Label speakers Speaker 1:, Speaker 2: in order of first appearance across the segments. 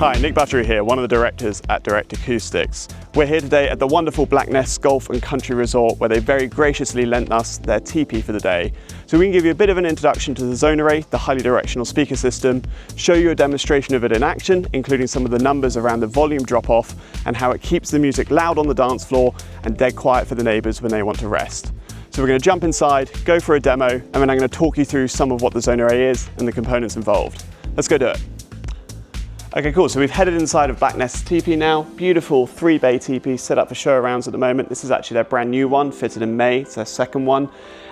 Speaker 1: Hi, Nick Buttery here, one of the directors at Direct Acoustics. We're here today at the wonderful Black Nest Golf and Country Resort, where they very graciously lent us their teepee for the day. So we can give you a bit of an introduction to the Zone Array, the highly directional speaker system, show you a demonstration of it in action, including some of the numbers around the volume drop-off and how it keeps the music loud on the dance floor and dead quiet for the neighbours when they want to rest. So we're going to jump inside, go for a demo, and then I'm going to talk you through some of what the Zone Array is and the components involved. Let's go do it. Okay, cool, so we've headed inside of Black Nest's teepee now. Beautiful 3-bay teepee set up for show arounds at the moment. This is actually their brand new one, fitted in May, it's their second one.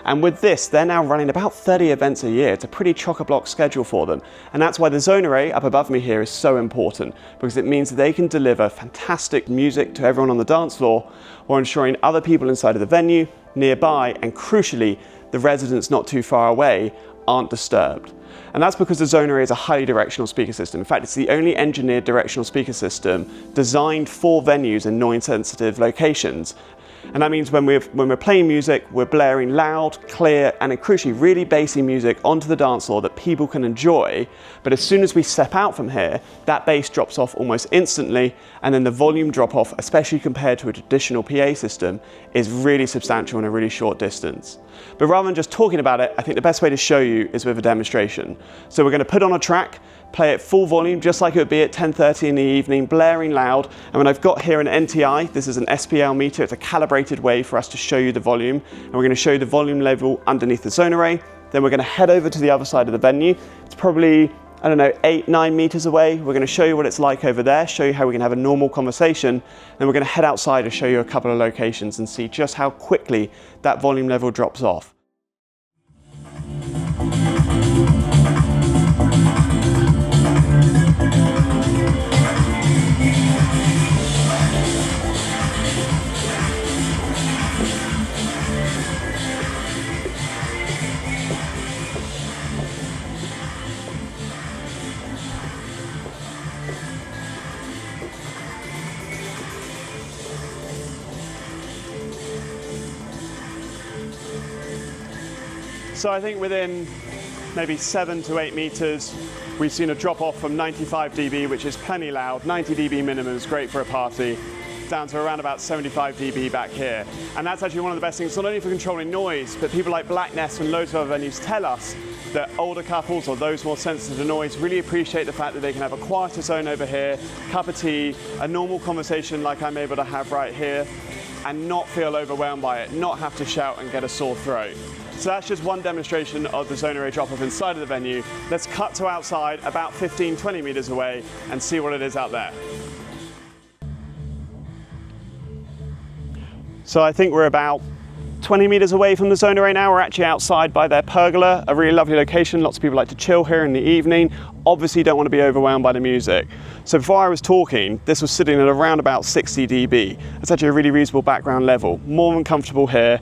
Speaker 1: And with this, they're now running about 30 events a year. It's a pretty chock-a-block schedule for them. And that's why the Zone Array up above me here is so important, because it means that they can deliver fantastic music to everyone on the dance floor, while ensuring other people inside of the venue, nearby, and crucially, the residents not too far away aren't disturbed. And that's because the Zone Array is a highly directional speaker system. In fact, it's the only engineered directional speaker system designed for venues in noise-sensitive locations. And that means when we're playing music, we're blaring loud, clear, and crucially really bassy music onto the dance floor that people can enjoy. But as soon as we step out from here, that bass drops off almost instantly, and then the volume drop off, especially compared to a traditional PA system, is really substantial in a really short distance. But rather than just talking about it, I think the best way to show you is with a demonstration. So we're going to put on a track, play it full volume, just like it would be at 10:30 in the evening, blaring loud. And when I've got here an NTI, this is an SPL meter, it's a calibrated way for us to show you the volume. And we're going to show you the volume level underneath the Zone Array. Then we're going to head over to the other side of the venue. It's probably, I don't know, 8-9 meters away. We're going to show you what it's like over there, show you how we can have a normal conversation. Then we're going to head outside and show you a couple of locations and see just how quickly that volume level drops off. So I think within maybe 7 to 8 meters, we've seen a drop off from 95 dB, which is plenty loud. 90 dB minimum is great for a party, down to around about 75 dB back here. And that's actually one of the best things, not only for controlling noise, but people like Black Nest and loads of other venues tell us that older couples or those more sensitive to noise really appreciate the fact that they can have a quieter zone over here, cup of tea, a normal conversation like I'm able to have right here, and not feel overwhelmed by it, not have to shout and get a sore throat. So that's just one demonstration of the Zone Array drop-off inside of the venue. Let's cut to outside, about 15-20 meters away, and see what it is out there. So I think we're about 20 meters away from the Zone Array now. We're actually outside by their pergola, a really lovely location. Lots of people like to chill here in the evening. Obviously don't want to be overwhelmed by the music. So before I was talking, this was sitting at around about 60 dB. That's actually a really reasonable background level. More than comfortable here.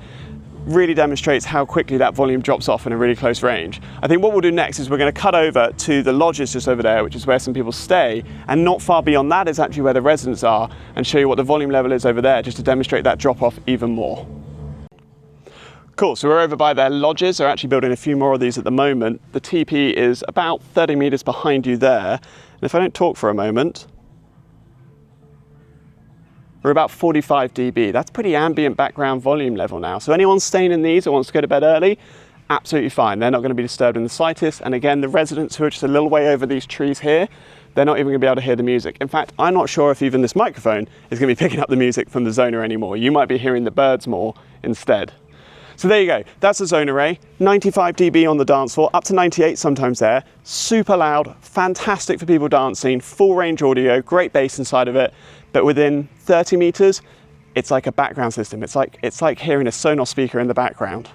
Speaker 1: Really demonstrates how quickly that volume drops off in a really close range. I think what we'll do next is we're going to cut over to the lodges just over there, which is where some people stay, and not far beyond that is actually where the residents are, and show you what the volume level is over there, just to demonstrate that drop off even more. Cool, so we're over by their lodges. They're actually building a few more of these at the moment. The teepee is about 30 meters behind you there, and if I don't talk for a moment, we're about 45 dB. That's pretty ambient background volume level now. So anyone staying in these or wants to go to bed early, absolutely fine. They're not going to be disturbed in the slightest. And again, the residents who are just a little way over these trees here, they're not even going to be able to hear the music. In fact, I'm not sure if even this microphone is going to be picking up the music from the Zone Array anymore. You might be hearing the birds more instead. So there you go, that's the Zone Array, 95 dB on the dance floor, up to 98 sometimes there, super loud, fantastic for people dancing, full range audio, great bass inside of it, but within 30 meters, it's like a background system. It's like hearing a Sonos speaker in the background.